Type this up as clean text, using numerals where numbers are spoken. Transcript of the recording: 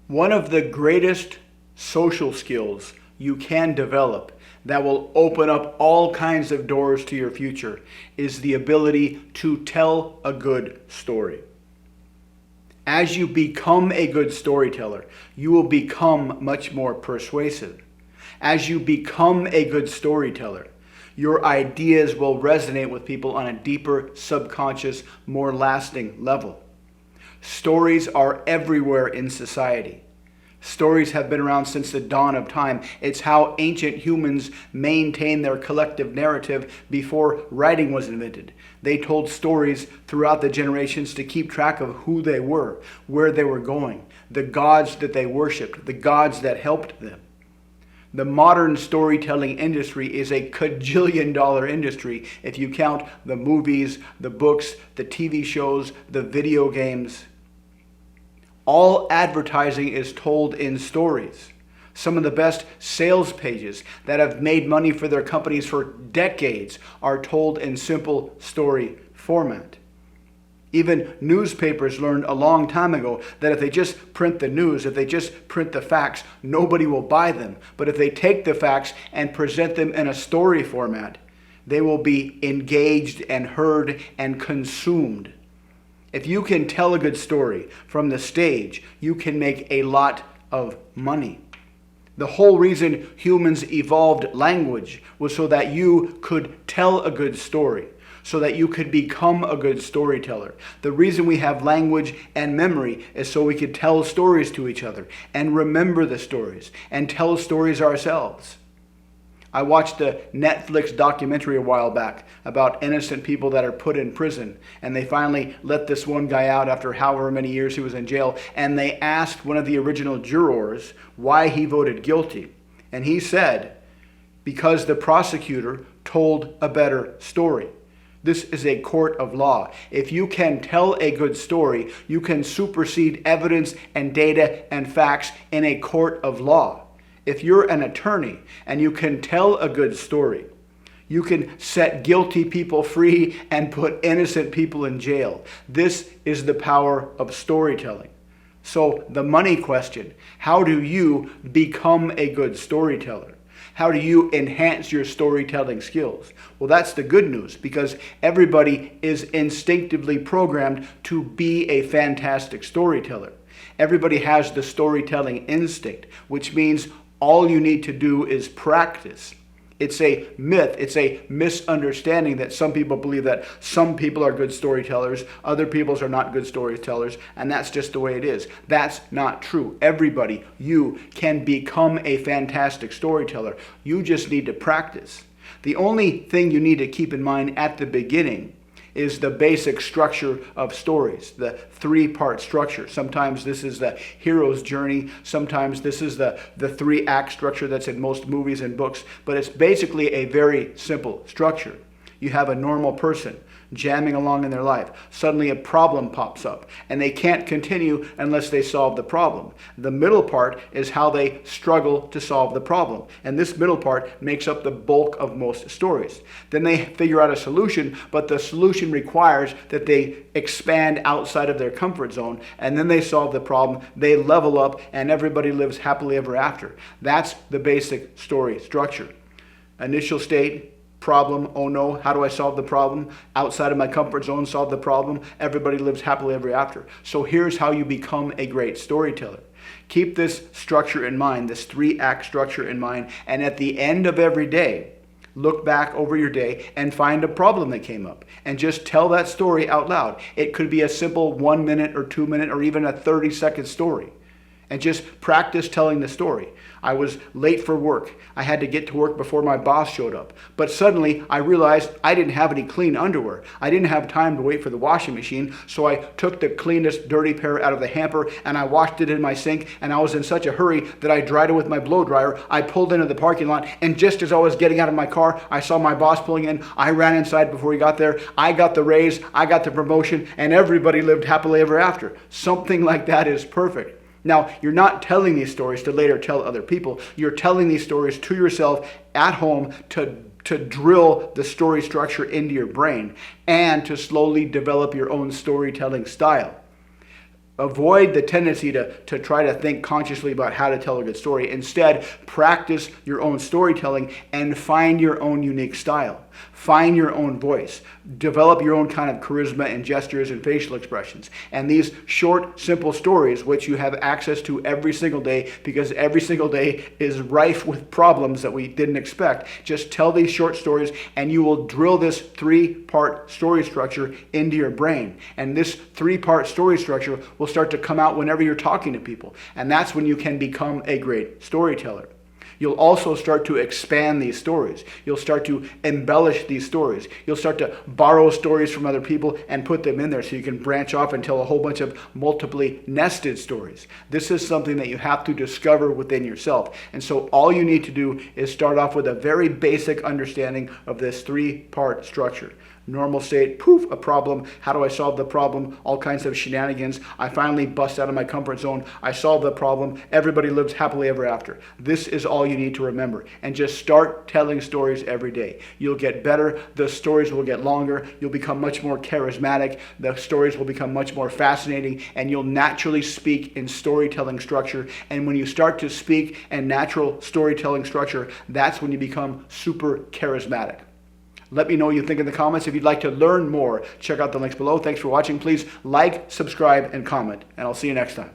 One of the greatest social skills you can develop that will open up all kinds of doors to your future is the ability to tell a good story. As you become a good storyteller, you will become much more persuasive. As you become a good storyteller, your ideas will resonate with people on a deeper, subconscious, more lasting level. Stories are everywhere in society. Stories have been around since the dawn of time. It's how ancient humans maintained their collective narrative before writing was invented. They told stories throughout the generations to keep track of who they were, where they were going, the gods that they worshipped, the gods that helped them. The modern storytelling industry is a cajillion-dollar industry if you count the movies, the books, the TV shows, the video games. All advertising is told in stories. Some of the best sales pages that have made money for their companies for decades are told in simple story format. Even newspapers learned a long time ago that if they just print the news, if they just print the facts, nobody will buy them. But if they take the facts and present them in a story format, they will be engaged and heard and consumed. If you can tell a good story from the stage, you can make a lot of money. The whole reason humans evolved language was so that you could tell a good story, so that you could become a good storyteller. The reason we have language and memory is so we could tell stories to each other and remember the stories and tell stories ourselves. I watched a Netflix documentary a while back about innocent people that are put in prison, and they finally let this one guy out after however many years he was in jail, and they asked one of the original jurors why he voted guilty. And he said, because the prosecutor told a better story. This is a court of law. If you can tell a good story, you can supersede evidence and data and facts in a court of law. If you're an attorney and you can tell a good story, you can set guilty people free and put innocent people in jail. This is the power of storytelling. So the money question, how do you become a good storyteller? How do you enhance your storytelling skills? Well, that's the good news, because everybody is instinctively programmed to be a fantastic storyteller. Everybody has the storytelling instinct, which means all you need to do is practice. It's a myth, it's a misunderstanding that some people believe that some people are good storytellers, other people are not good storytellers, and that's just the way it is. That's not true. Everybody, you can become a fantastic storyteller. You just need to practice. The only thing you need to keep in mind at the beginning is the basic structure of stories, the three-part structure. Sometimes this is the hero's journey. Sometimes this is the three-act structure that's in most movies and books. But it's basically a very simple structure. You have a normal person jamming along in their life. Suddenly a problem pops up, and they can't continue unless they solve the problem. The middle part is how they struggle to solve the problem, and this middle part makes up the bulk of most stories. Then they figure out a solution, but the solution requires that they expand outside of their comfort zone, and then they solve the problem, they level up, and everybody lives happily ever after. That's the basic story structure. Initial state, problem, oh no, how do I solve the problem? Outside of my comfort zone, solve the problem. Everybody lives happily ever after. So here's how you become a great storyteller. Keep this structure in mind, this three-act structure in mind, and at the end of every day, look back over your day and find a problem that came up and just tell that story out loud. It could be a simple 1 minute or 2 minute or even a 30-second story. And just practice telling the story. I was late for work. I had to get to work before my boss showed up. But suddenly I realized I didn't have any clean underwear. I didn't have time to wait for the washing machine, so I took the cleanest dirty pair out of the hamper and I washed it in my sink, and I was in such a hurry that I dried it with my blow dryer. I pulled into the parking lot, and just as I was getting out of my car, I saw my boss pulling in. I ran inside before he got there. I got the raise, I got the promotion, and everybody lived happily ever after. Something like that is perfect. Now, you're not telling these stories to later tell other people. You're telling these stories to yourself at home to drill the story structure into your brain and to slowly develop your own storytelling style. Avoid the tendency to try to think consciously about how to tell a good story. Instead, practice your own storytelling and find your own unique style. Find your own voice. Develop your own kind of charisma and gestures and facial expressions. And these short, simple stories, which you have access to every single day, because every single day is rife with problems that we didn't expect. Just tell these short stories and you will drill this 3-part story structure into your brain. And this 3-part story structure will start to come out whenever you're talking to people. And that's when you can become a great storyteller. You'll also start to expand these stories. You'll start to embellish these stories. You'll start to borrow stories from other people and put them in there so you can branch off and tell a whole bunch of multiply nested stories. This is something that you have to discover within yourself. And so all you need to do is start off with a very basic understanding of this 3-part structure. Normal state, poof, a problem. How do I solve the problem? All kinds of shenanigans. I finally bust out of my comfort zone. I solve the problem. Everybody lives happily ever after. This is all you need to remember. And just start telling stories every day. You'll get better. The stories will get longer. You'll become much more charismatic. The stories will become much more fascinating. And you'll naturally speak in storytelling structure. And when you start to speak in natural storytelling structure, that's when you become super charismatic. Let me know what you think in the comments. If you'd like to learn more, check out the links below. Thanks for watching. Please like, subscribe, and comment. And I'll see you next time.